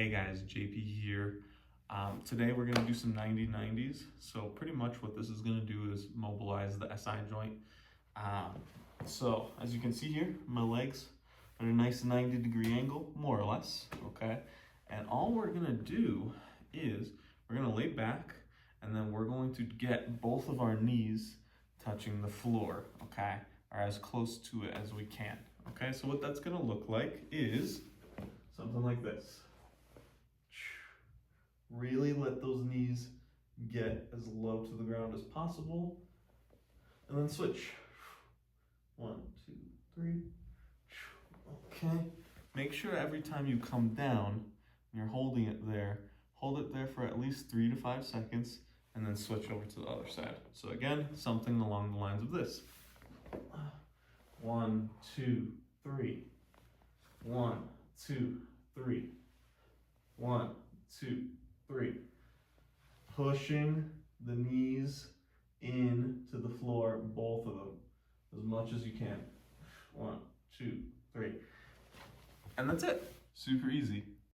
Hey guys, JP here. Today we're gonna do some 90-90s. So pretty much what this is gonna do is mobilize the SI joint. So as you can see here, my legs are at a nice 90-degree angle, more or less, okay? And all we're gonna do is we're gonna lay back and then we're going to get both of our knees touching the floor, okay? Or as close to it as we can, okay? So what that's gonna look like is something like this. Really let those knees get as low to the ground as possible. And then switch. 1, 2, 3. Okay. Make sure every time you come down, you're holding it there. Hold it there for at least 3 to 5 seconds and then switch over to the other side. So again, something along the lines of this. 1, 2, 3. 1, 2, 3. 1, 2, 3. Pushing the knees into the floor, both of them, as much as you can. 1, 2, 3. And that's it. Super easy.